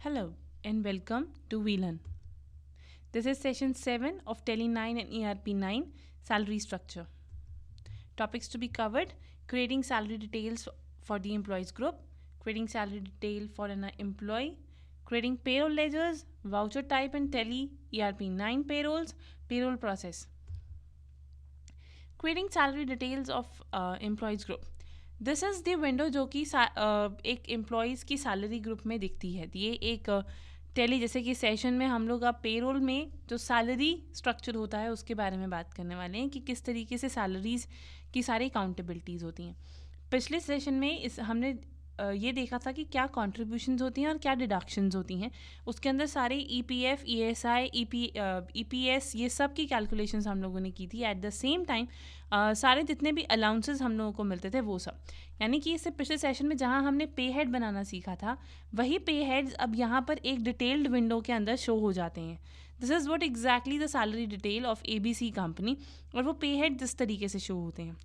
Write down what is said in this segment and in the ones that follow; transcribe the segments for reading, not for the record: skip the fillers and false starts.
Hello and welcome to VLearn. This is session 7 of Tele 9 and ERP 9 salary structure. Topics to be covered: creating salary details for the employees group, creating salary detail for an employee, creating payroll ledgers, voucher type and Tele ERP 9 payrolls, payroll process. Creating salary details of employees group. This is the window जो कि एक employees की salary group में दिखती है. ये एक tele जैसे कि सेशन में हम लोग अब पेरोल में जो सैलरी स्ट्रक्चर होता है उसके बारे में बात करने वाले हैं कि किस तरीके से सैलरीज़ की सारी अकाउंटेबिलिटीज़ होती हैं. पिछले सेशन में हमने ये देखा था कि क्या कॉन्ट्रीब्यूशंस होती हैं और क्या डिडक्शंस होती हैं. उसके अंदर सारे EPF, ESI, EPS ये सब की कैलकुलेशंस हम लोगों ने की थी. एट द सेम टाइम सारे जितने भी अलाउंसेस हम लोगों को मिलते थे वो सब, यानी कि इससे पिछले सेशन में जहाँ हमने पे हेड बनाना सीखा था वही पे हेड्स अब यहाँ पर एक डिटेल्ड विंडो के अंदर शो हो जाते हैं. This is what exactly the salary detail of ABC company. और वो पे हेड जिस तरीके से शो होते हैं,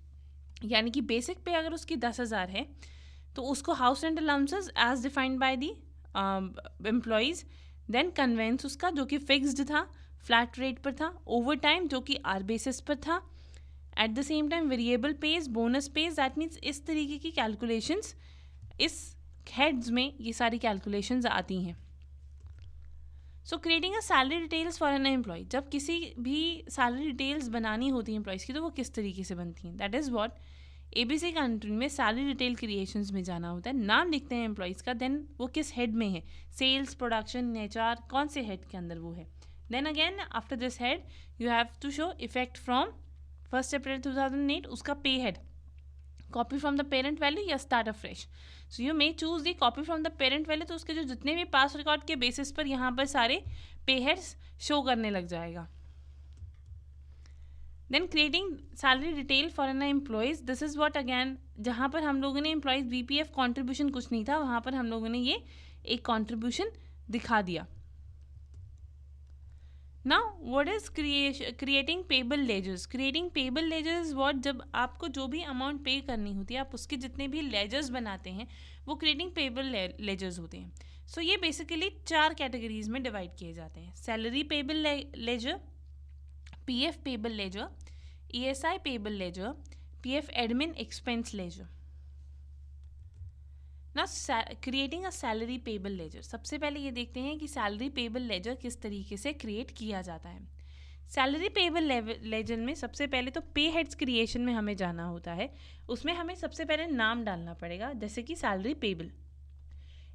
यानी कि बेसिक पे अगर उसकी 10,000 है तो उसको house rent allowances as defined by the employees, then conveyance उसका जो कि फिक्स्ड था, फ्लैट रेट पर था, ओवर टाइम जो कि आर बेसिस पर था, eight the same time variable page, bonus page. That means इस तरीके की कैलकुलेशंस इस हेड्स में ये सारी कैलकुलेशंस आती हैं. So creating a salary details for an employee, जब किसी भी सैलरी डिटेल्स बनानी होती हैं एम्प्लॉयज़ की तो वो किस तरीके से बनती हैं. That is what ABC country में सैलरी डिटेल क्रिएशंस में जाना होता है. नाम लिखते हैं एम्प्लॉयज़ का, देन वो किस हेड में है, सेल्स, प्रोडक्शन, HR, कौन से हेड के अंदर वो है. Then again after this head you have to show effect from 1 April 2008 उसका पे head, copy from the parent value या start afresh. So you may choose the copy from the parent value. तो उसके जो जितने भी पास रिकॉर्ड के basis पर यहाँ पर सारे पे हेड्स शो करने लग जाएगा. Then creating salary detail for an employees. This is what again जहाँ पर हम लोगों ने एम्प्लॉयज़ VPF कॉन्ट्रीब्यूशन कुछ नहीं था, वहाँ पर हम लोगों ने ये एक कॉन्ट्रीब्यूशन दिखा दिया. Now what is creating payable ledgers. Creating payable ledgers what, जब आपको जो भी अमाउंट पे करनी होती है आप उसके जितने भी लेजर्स बनाते हैं वो क्रिएटिंग पेबल लेजर्स होते हैं. सो ये बेसिकली 4 कैटेगरीज में डिवाइड किए जाते हैं: salary payable ledger, PF payable ledger, ESI payable ledger, PF admin expense ledger. ना creating a salary payable ledger, सबसे पहले ये देखते हैं कि सैलरी पेबल लेजर किस तरीके से क्रिएट किया जाता है. सैलरी पेबल लेजर में सबसे पहले तो पे हेड्स क्रिएशन में हमें जाना होता है. उसमें हमें सबसे पहले नाम डालना पड़ेगा, जैसे कि salary payable.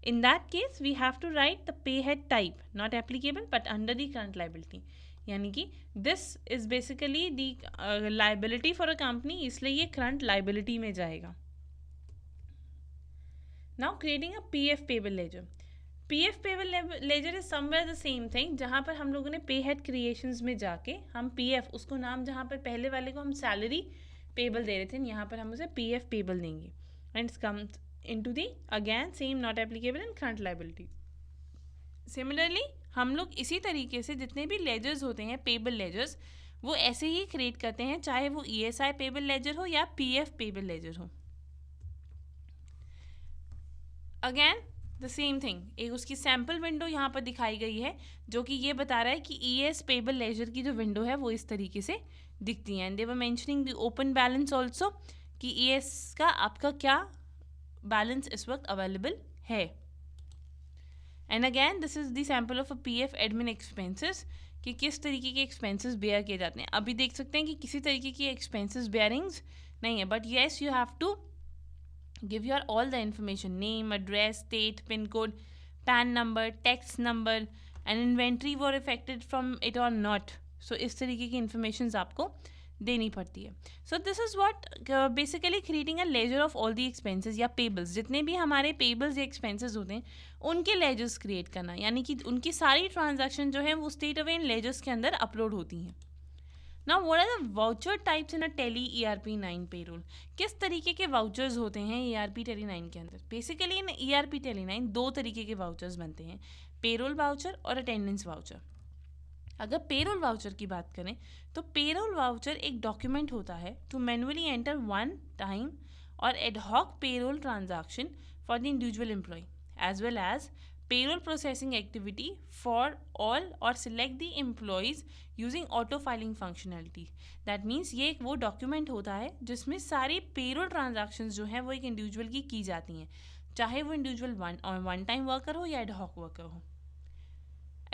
In that case, we have to write the pay head type, not applicable but under the current liability. यानी कि this is basically the liability for a company, इसलिए ये current liability में जाएगा. Now creating a PF payable ledger. PF payable ledger is somewhere the same thing. जहाँ पर हम लोगों ने पे हेड क्रिएशंस में जाके हम PF, उसको नाम जहाँ पर पहले वाले को हम सैलरी पेबल दे रहे थे, यहाँ पर हम उसे PF पेबल देंगे. And it's comes into the again same not applicable and current liability. Similarly हम लोग इसी तरीके से जितने भी लेजर्स होते हैं पेबल लेजर्स वो ऐसे ही क्रिएट करते हैं, चाहे वो ESI पेबल लेजर हो या PF पेबल लेजर हो. अगेन द सेम थिंग, एक उसकी सैम्पल विंडो यहाँ पर दिखाई गई है जो कि ये बता रहा है कि ES पेबल लेजर की जो विंडो है वो इस तरीके से दिखती है. And they were mentioning the open balance also कि ES का आपका क्या बैलेंस इस वक्त अवेलेबल है. And again this is the sample of a PF admin expenses कि किस तरीके के एक्सपेंसेस बेयर किए जाते हैं. अभी देख सकते हैं कि किसी तरीके की एक्सपेंसेस बेयरिंग्स नहीं है, but yes you have to give your all the information, name, address, state, pin code, PAN number, tax number and inventory were affected from it और नॉट. सो इस तरीके की इंफॉर्मेशन आपको देनी पड़ती है. So this is what basically creating a ledger of all the expenses या payables. जितने भी हमारे पेबल्स या एक्सपेंसेस होते हैं उनके लेजर्स क्रिएट करना, यानी कि उनकी सारी ट्रांजैक्शन जो है वो स्टेट अवे इन लेजर्स के अंदर अपलोड होती हैं. Now what are the voucher types in a Tally ERP 9 payroll. किस तरीके के वाउचर्स होते हैं ERP टेली 9 के अंदर. बेसिकली इन ERP टेली 9 दो तरीके के वाउचर्स बनते हैं, पेरोल वाउचर और अटेंडेंस वाउचर. अगर पेरोल वाउचर की बात करें तो पेरोल वाउचर एक डॉक्यूमेंट होता है to manually enter one time or ad hoc payroll transaction for the individual employee as well as payroll processing activity for all or select the employees using auto filing functionality. That means ये एक वो document होता है जिसमें सारी payroll transactions जो हैं वो एक इंडिविजुअल की जाती हैं, चाहे वो इंडिविजुअल वन टाइम वर्कर हो या एडहॉक वर्कर हो.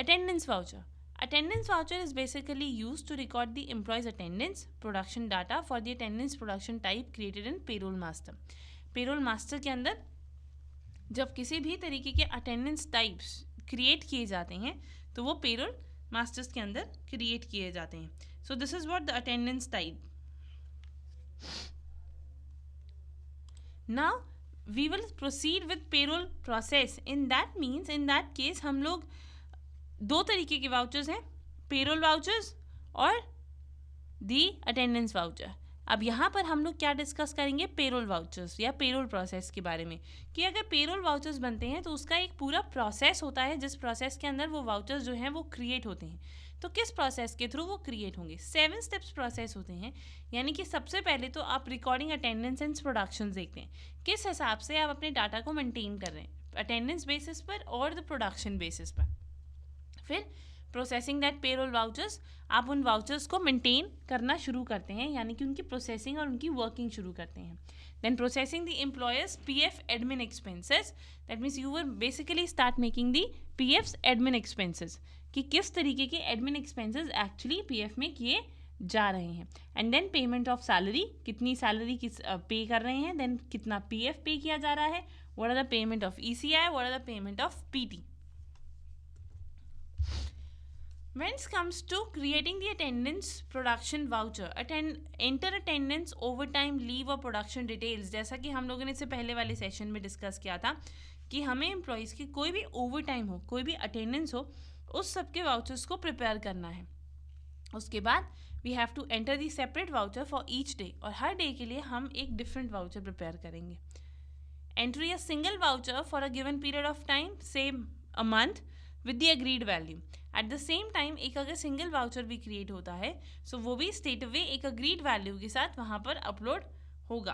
Attendance voucher. Attendance voucher is basically used to record the employee's attendance production data for the attendance production type created in payroll master. Payroll master के अंदर जब किसी भी तरीके के अटेंडेंस टाइप्स क्रिएट किए जाते हैं तो वो पेरोल मास्टर्स के अंदर क्रिएट किए जाते हैं. So this is what the attendance type. Now we will proceed with payroll process. In that means in that case हम लोग दो तरीके के वाउचर्स हैं, पेरोल वाउचर्स और दी अटेंडेंस वाउचर. अब यहाँ पर हम लोग क्या डिस्कस करेंगे, पेरोल वाउचर्स या पेरोल प्रोसेस के बारे में, कि अगर पेरोल वाउचर्स बनते हैं तो उसका एक पूरा प्रोसेस होता है जिस प्रोसेस के अंदर वो वाउचर्स जो हैं वो क्रिएट होते हैं. तो किस प्रोसेस के थ्रू वो क्रिएट होंगे, 7 स्टेप्स प्रोसेस होते हैं. यानी कि सबसे पहले तो आप रिकॉर्डिंग अटेंडेंस एंड प्रोडक्शन देखते हैं, किस हिसाब से आप अपने डाटा को मेंटेन कर रहे हैं, अटेंडेंस बेसिस पर और द प्रोडक्शन बेसिस पर. फिर प्रोसेसिंग दैट पेरोल वाउचर्स, आप उन वाउचर्स को मेंटेन करना शुरू करते हैं, यानी कि उनकी प्रोसेसिंग और उनकी वर्किंग शुरू करते हैं. Then processing the employers PF admin expenses. That means you will basically start making the PF admin expenses, कि किस तरीके के एडमिन एक्सपेंसेस एक्चुअली पीएफ में किए जा रहे हैं. And then payment of salary, कितनी सैलरी किस पे कर रहे हैं, देन कितना पीएफ पे किया जा रहा है, what are the payment of ESI, what are the payment of PT. When it comes to creating the attendance production voucher, enter attendance, overtime, leave और production details. जैसा कि हम लोगों ने इससे पहले वाले सेशन में डिस्कस किया था कि हमें एम्प्लॉयज़ की कोई भी ओवर टाइम हो, कोई भी अटेंडेंस हो, उस सब के वाउचर्स को प्रिपेयर करना है. उसके बाद we have to enter the separate voucher for each day, और हर डे के लिए हम एक डिफरेंट वाउचर प्रिपेयर करेंगे. Entry a single voucher for a given period of time, same a month, with the agreed value. At the same time एक अगर single voucher भी क्रिएट होता है सो वो भी स्टेट अवे एक अग्रीड वैल्यू के साथ वहाँ पर अपलोड होगा.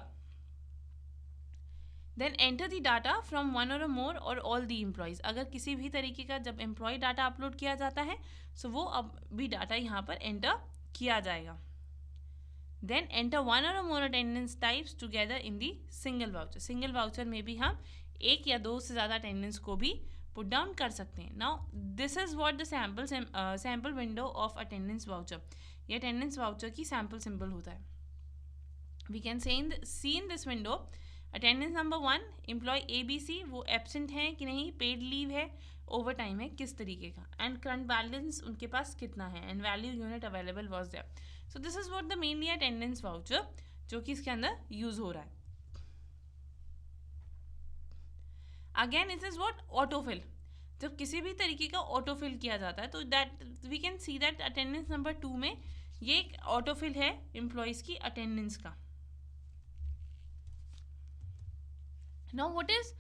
Then enter the data from one or more और ऑल द एम्प्लॉयज़. अगर किसी भी तरीके का जब एम्प्लॉय डाटा अपलोड किया जाता है सो वो अब भी डाटा यहाँ पर एंटर किया जाएगा. Then enter one or more attendance types together in the single voucher. Single voucher में भी हम एक या दो से ज़्यादा अटेंडेंस को भी पुट डाउन कर सकते हैं. Now this is what the sample window of attendance voucher. ये अटेंडेंस वाउचर की सैम्पल सिंबल होता है. We can see in this window attendance number 1, employee ABC, वो एब्सेंट है कि नहीं, पेड लीव है, ओवर टाइम है किस तरीके का, एंड करंट बैलेंस उनके पास कितना है, and value unit available was there. So this is what the mainly attendance voucher जो कि इसके अंदर यूज हो रहा है. Again it is what autofill. जब किसी भी तरीके का ऑटोफिल किया जाता है तो that we can see that attendance number 2 में ये एक ऑटोफिल है एम्प्लॉयज़ की अटेंडेंस का. Now what is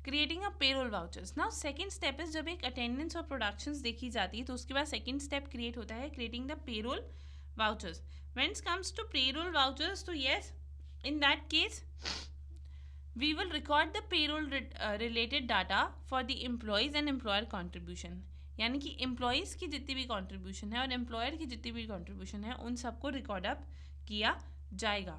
creating a payroll vouchers. Now second step is जब एक अटेंडेंस और प्रोडक्शंस देखी जाती है तो उसके बाद सेकंड स्टेप क्रिएट होता है creating the payroll vouchers. When it comes to payroll vouchers तो yes, in that case we will record the payroll related data for the employees and employer contribution. यानी कि एम्प्लॉयज़ की जितनी भी contribution है और एम्प्लॉयर की जितनी भी कॉन्ट्रीब्यूशन है उन सबको रिकॉर्ड अप किया जाएगा.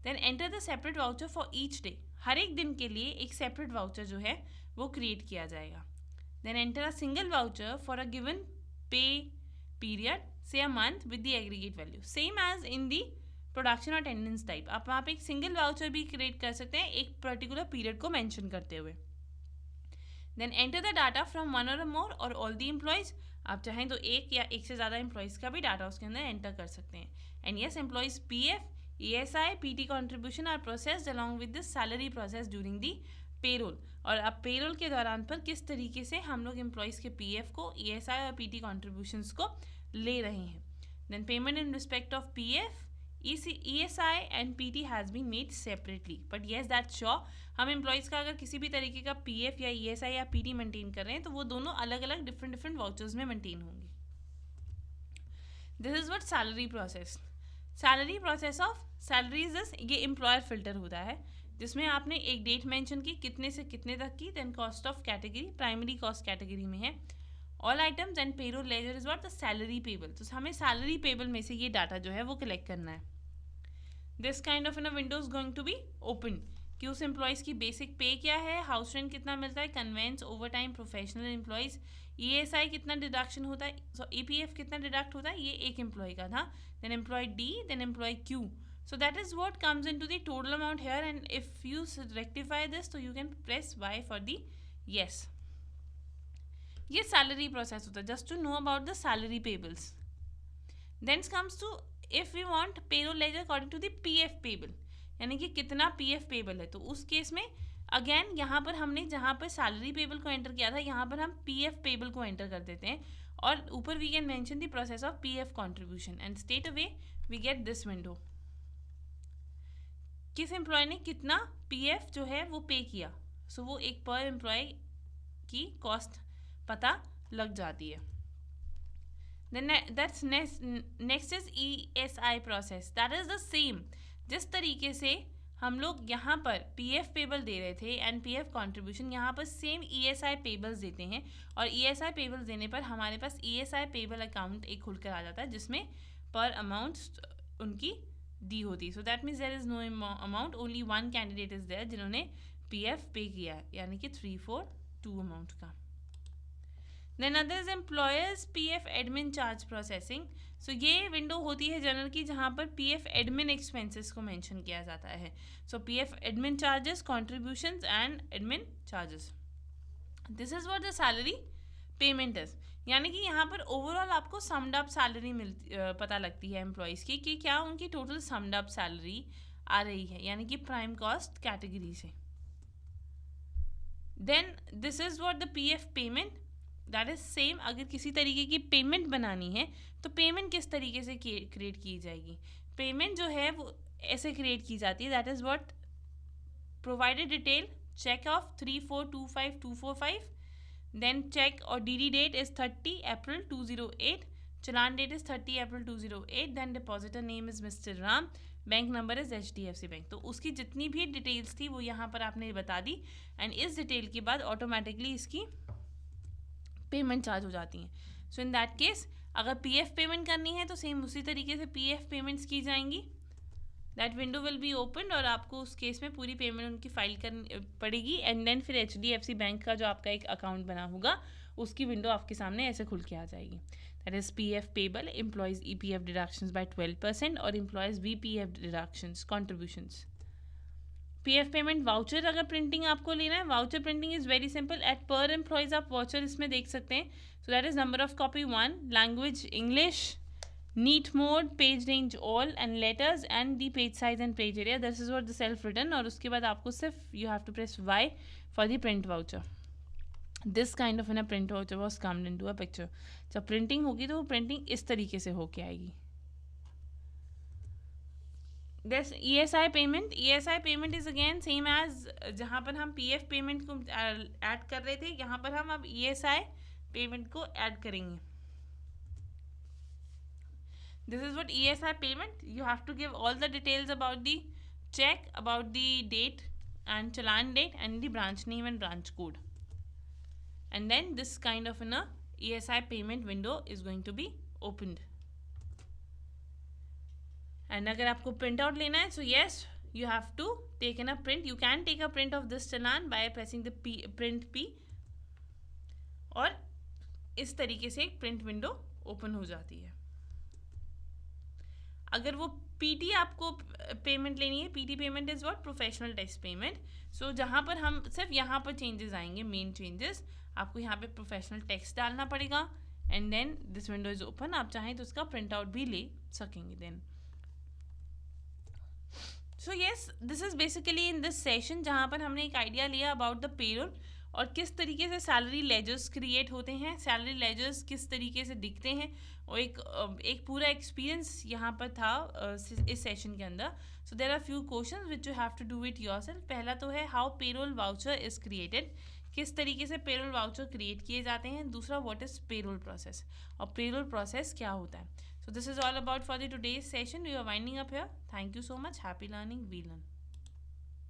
Then enter the separate voucher for each day. हर एक दिन के लिए एक सेपरेट वाउचर जो है वो क्रिएट किया जाएगा. Then enter a single voucher for a given pay period, say a month, with the aggregate value, same as in the production or attendance type. आप वहाँ पे एक सिंगल वाउचर भी क्रिएट कर सकते हैं एक पर्टिकुलर पीरियड को मेंशन करते हुए. Then enter the data from one or more और ऑल द एम्प्लॉयज़. आप चाहें तो एक या एक से ज़्यादा एम्प्लॉयज़ का भी डाटा उसके अंदर एंटर कर सकते हैं. And yes, employees PF, ESI, PT contribution are processed along with the salary process during the payroll. और अब पेरोल के दौरान पर किस तरीके से हम लोग एम्प्लॉयज़ के PF को, ESI और PT कॉन्ट्रीब्यूशंस को ले रहे हैं. Then payment in respect of PF, ESI and PT has been made separately, but yes that's sure हम एम्प्लॉयज़ का अगर किसी भी तरीके का PF या ESI या PT मेंटेन कर रहे हैं तो वो दोनों अलग अलग डिफरेंट वाउचर्स में मेंटेन होंगे. This is what salary process. Salary process of salaries is, ये एम्प्लॉयर फिल्टर होता है. जिसमें आपने एक डेट मेंशन की कितने से कितने तक की, then cost of category primary cost category में है, all items and payroll ledger is what the salary payable. तो हमें सैलरी पेबल में से ये डाटा जो है वो कलेक्ट करना है। This kind of in window is going to be open कि उस एम्प्लॉयज़ की बेसिक पे क्या है, हाउस रेंट कितना मिलता है, conveyance, overtime, professional employees, ESI कितना डिडक्शन होता है, EPF कितना डिडक्ट होता है, ये एक एम्प्लॉय का था, then employee D, then employee Q. So that is what comes into the total amount here, and if you rectify this, so you can press Y for the yes. ये salary process होता है, just to know about the salary payables. Then comes to if we want payroll ledger according to the PF payable, यानी कि कितना PF payable है, तो उस case में अगेन यहाँ पर हमने जहाँ पर सैलरी पेबल को एंटर किया था, यहाँ पर हम PF पेबल को एंटर कर देते हैं और ऊपर we can mention the process of PF contribution and straight away we get this window. किस एम्प्लॉय ने कितना PF जो है वो पे किया, सो वो एक पर एम्प्लॉय की कॉस्ट पता लग जाती है। Then that's next is ESI process, that is the same. जिस तरीके से हम लोग यहाँ पर PF पेबल दे रहे थे एंड PF कॉन्ट्रीब्यूशन, यहाँ पर सेम ESI पेबल्स देते हैं और ESI पेबल्स देने पर हमारे पास ESI पेबल अकाउंट एक खुलकर आ जाता है जिसमें पर अमाउंट उनकी दी होती। So that means there is no amount, only one candidate is there जिन्होंने PF पे किया है, यानी कि 342 अमाउंट का। Then other is employers PF admin charge processing. So ये विंडो होती है जनरल की जहाँ पर PF एडमिन एक्सपेंसेस को मेंशन किया जाता है। So PF admin charges, contributions and admin charges, this is what the salary payment is, यानी कि यहाँ पर ओवरऑल आपको समड अप सैलरी मिलती पता लगती है एम्प्लॉयज़ की कि क्या उनकी टोटल समड अप सैलरी आ रही है, यानी कि प्राइम कॉस्ट कैटेगरी से। Then this is what the PF payment, that is same. अगर किसी तरीके की पेमेंट बनानी है तो पेमेंट किस तरीके से क्रिएट की जाएगी, पेमेंट जो है वो ऐसे क्रिएट की जाती है, that is what provided detail check of 3425245, then check or DD date is 30 April 2008, challan date is 30 April 2008, then depositor name is Mr. Ram, bank number is HDFC bank. तो उसकी जितनी भी डिटेल्स थी वो यहाँ पर आपने बता दी एंड इस डिटेल के बाद ऑटोमेटिकली इसकी पेमेंट चार्ज हो जाती हैं। सो इन दैट केस अगर PF पेमेंट करनी है तो सेम उसी तरीके से PF पेमेंट्स की जाएंगी। That window will be open और आपको उस केस में पूरी पेमेंट उनकी फाइल करनी पड़ेगी एंड देन फिर HDFC बैंक का जो आपका एक अकाउंट बना होगा उसकी विंडो आपके सामने ऐसे खुल के आ जाएगी। That is PF payable, employees EPF deductions by 12% और employees VPF deductions contributions. PF payment voucher अगर प्रिंटिंग आपको लेना है, voucher printing is very simple. At पर एम्प्लॉयज़ आप वाउचर इसमें देख सकते हैं। So that is number of copy 1, language English, neat mode, page range all and letters and the page size and page area, this is what the self written। और उसके बाद आपको सिर्फ you have to press Y for the print voucher। this kind of a print voucher was come into a picture। जब printing होगी तो वो printing इस तरीके से होके आएगी। this ESI payment is again same as जहाँ पर हम PF पेमेंट को ऐड कर रहे थे, यहाँ पर हम अब ESI पेमेंट को ऐड करेंगे। This is what ESI payment, you have to give all the details about the check, about the date and challan date and the branch name and branch code, and then this kind of a ESI payment window is going to be opened। and अगर आपको print out लेना है, so yes you have to take in a print, you can take a print of this challan by pressing the print P और इस तरीके से एक print window open हो जाती है। अगर वो PT आपको पेमेंट लेनी है, PT payment is what professional tax payment. So जहाँ पर हम सिर्फ यहाँ पर चेंजेस आएंगे, मेन चेंजेस आपको यहाँ पे प्रोफेशनल टेक्स्ट डालना पड़ेगा and then this window is open. आप चाहें तो उसका प्रिंट आउट भी ले सकेंगे then. So yes, this is basically in this session जहाँ पर हमने एक आइडिया लिया अबाउट द पेरोल और किस तरीके से सैलरी लेजर्स क्रिएट होते हैं, सैलरी लेजर्स किस तरीके से दिखते हैं, और एक पूरा एक्सपीरियंस यहाँ पर था इस सेशन के अंदर। So there are few questions which you have to do it yourself. पहला तो है how payroll voucher is created, किस तरीके से पेरोल वाउचर क्रिएट किए जाते हैं। दूसरा व्हाट इज पेरोल प्रोसेस, और पेरोल प्रोसेस क्या होता है। So this is all about for the today's session. We are winding up here. Thank you so much. Happy learning, we learn.